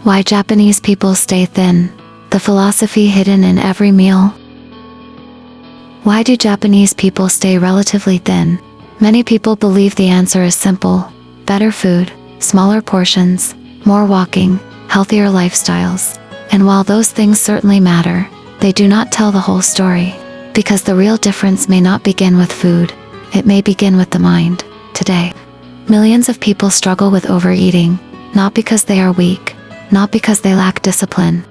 Why Japanese people stay thin. The philosophy hidden in every meal. Why do Japanese people stay relatively thin? Many people believe the answer is simple: better food, smaller portions, more walking, healthier lifestyles. And while those things certainly matter, they do not tell the whole story. Because the real difference may not begin with food, it may begin with the mind. Today, millions of people struggle with overeating, not because they are weak, not because they lack discipline,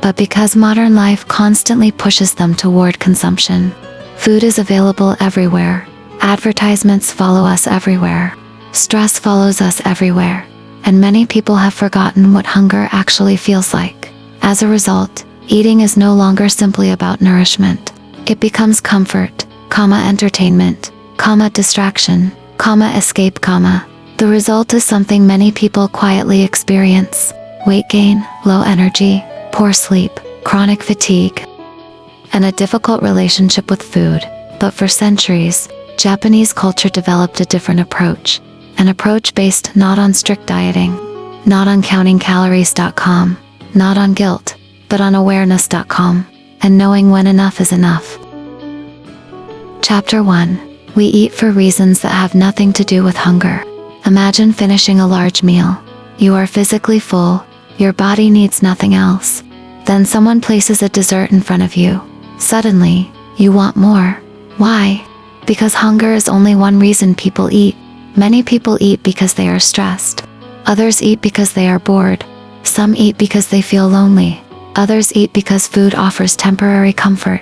but because modern life constantly pushes them toward consumption. Food is available everywhere. Advertisements follow us everywhere. Stress follows us everywhere. And many people have forgotten what hunger actually feels like. As a result, eating is no longer simply about nourishment. It becomes comfort, entertainment, distraction, escape, The result is something many people quietly experience: weight gain, low energy, poor sleep, chronic fatigue, and a difficult relationship with food. But for centuries, Japanese culture developed a different approach. An approach based not on strict dieting, not on counting calories.com, not on guilt, but on awareness.com, and knowing when enough is enough. Chapter 1. We eat for reasons that have nothing to do with hunger. Imagine finishing a large meal. You are physically full, your body needs nothing else. Then someone places a dessert in front of you. Suddenly, you want more. Why? Because hunger is only one reason people eat. Many people eat because they are stressed. Others eat because they are bored. Some eat because they feel lonely. Others eat because food offers temporary comfort.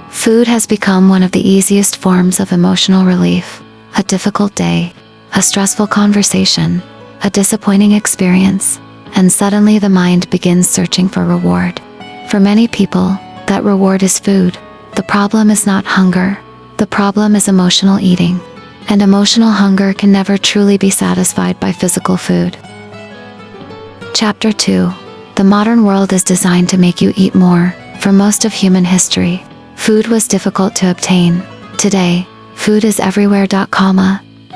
Food has become one of the easiest forms of emotional relief. A difficult day, a stressful conversation, a disappointing experience, and suddenly the mind begins searching for reward. For many people, that reward is food. The problem is not hunger. The problem is emotional eating. And emotional hunger can never truly be satisfied by physical food. Chapter 2. The modern world is designed to make you eat more. For most of human history, food was difficult to obtain. Today, food is everywhere.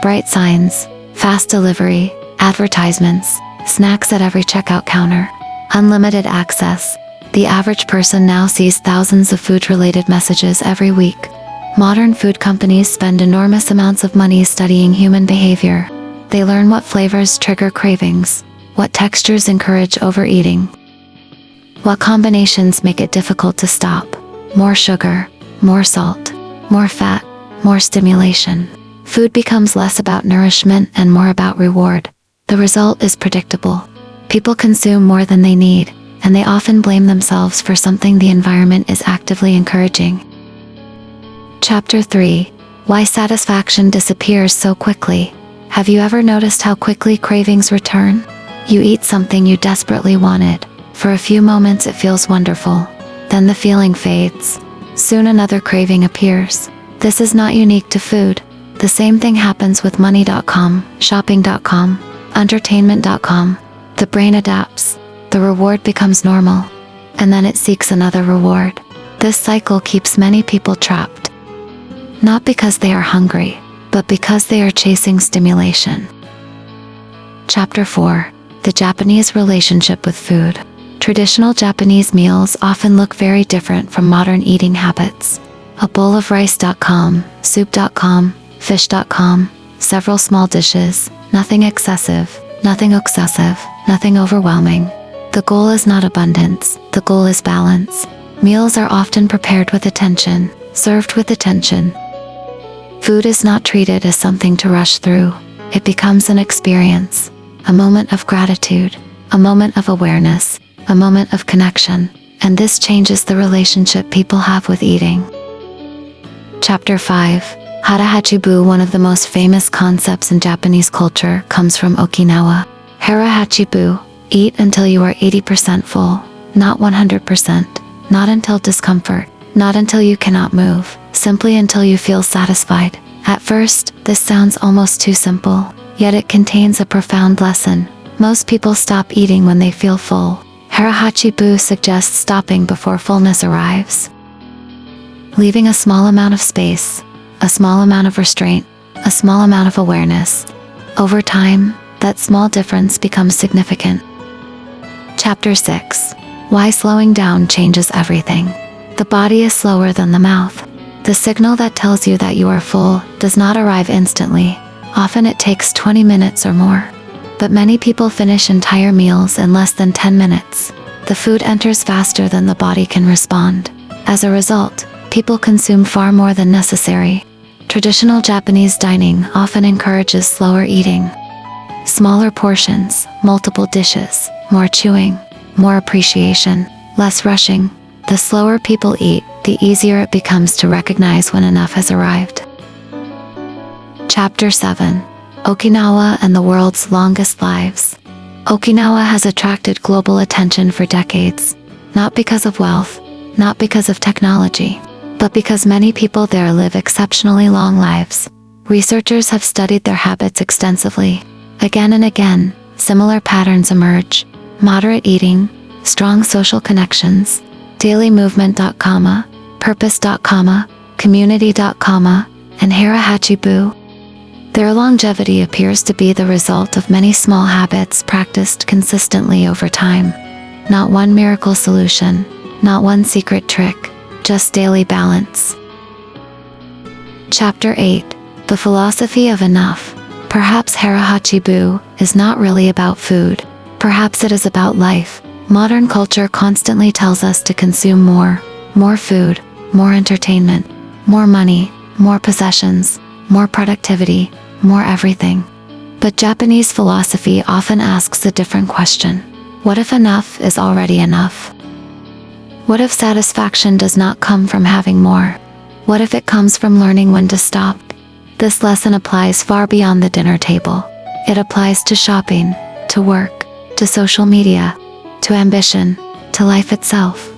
Bright signs, fast delivery, advertisements, snacks at every checkout counter, unlimited access. The average person now sees thousands of food-related messages every week. Modern food companies spend enormous amounts of money studying human behavior. They learn what flavors trigger cravings, what textures encourage overeating, what combinations make it difficult to stop. More sugar, more salt, more fat, more stimulation. Food becomes less about nourishment and more about reward. The result is predictable. People consume more than they need, and they often blame themselves for something the environment is actively encouraging. Chapter 3. Why satisfaction disappears so quickly. Have you ever noticed how quickly cravings return? You eat something you desperately wanted. For a few moments it feels wonderful. Then the feeling fades. Soon another craving appears. This is not unique to food. The same thing happens with money.com, shopping.com, entertainment.com. The brain adapts. The reward becomes normal. And then it seeks another reward. This cycle keeps many people trapped. Not because they are hungry, but because they are chasing stimulation. Chapter 4. The Japanese relationship with food. Traditional Japanese meals often look very different from modern eating habits. A bowl of rice.com, soup.com, fish.com, several small dishes, nothing excessive, nothing obsessive, nothing overwhelming. The goal is not abundance, the goal is balance. Meals are often prepared with attention, served with attention. Food is not treated as something to rush through. It becomes an experience, a moment of gratitude, a moment of awareness, a moment of connection, and this changes the relationship people have with eating. Chapter 5. Hara-hachibu. One of the most famous concepts in Japanese culture comes from Okinawa. Hara-hachibu. Eat until you are 80% full, not 100%, not until discomfort, not until you cannot move, simply until you feel satisfied. At first, this sounds almost too simple, yet it contains a profound lesson. Most people stop eating when they feel full. Hara-hachibu suggests stopping before fullness arrives. Leaving a small amount of space, a small amount of restraint, a small amount of awareness. Over time, that small difference becomes significant. Chapter 6. Why slowing down changes everything. The body is slower than the mouth. The signal that tells you that you are full does not arrive instantly. Often it takes 20 minutes or more. But many people finish entire meals in less than 10 minutes. The food enters faster than the body can respond. As a result, people consume far more than necessary. Traditional Japanese dining often encourages slower eating. Smaller portions, multiple dishes, more chewing, more appreciation, less rushing. The slower people eat, the easier it becomes to recognize when enough has arrived. Chapter 7. Okinawa and the world's longest lives. Okinawa has attracted global attention for decades, not because of wealth, not because of technology, but because many people there live exceptionally long lives. Researchers have studied their habits extensively. Again and again, similar patterns emerge: moderate eating, strong social connections, daily movement, purpose, community, and harahachibu. Their longevity appears to be the result of many small habits practiced consistently over time. Not one miracle solution, not one secret trick, just daily balance. Chapter 8. The philosophy of enough. Perhaps harahachibu is not really about food. Perhaps it is about life. Modern culture constantly tells us to consume more food, more entertainment, more money, more possessions, more productivity, more everything. But Japanese philosophy often asks a different question. What if enough is already enough? What if satisfaction does not come from having more? What if it comes from learning when to stop? This lesson applies far beyond the dinner table. It applies to shopping, to work, to social media, to ambition, to life itself.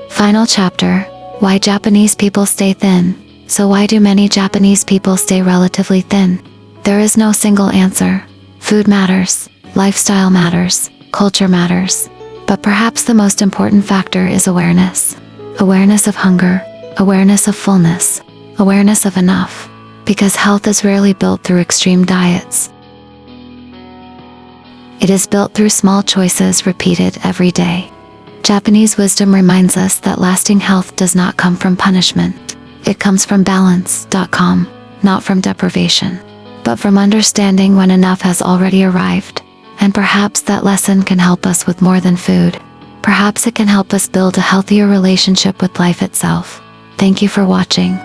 Final chapter. Why Japanese people stay thin. So why do many Japanese people stay relatively thin? There is no single answer. Food matters, lifestyle matters, culture matters. But perhaps the most important factor is awareness. Awareness of hunger, awareness of fullness, awareness of enough. Because health is rarely built through extreme diets. It is built through small choices repeated every day. Japanese wisdom reminds us that lasting health does not come from punishment. It comes from balance, not from deprivation, but from understanding when enough has already arrived. And perhaps that lesson can help us with more than food. Perhaps it can help us build a healthier relationship with life itself. Thank you for watching.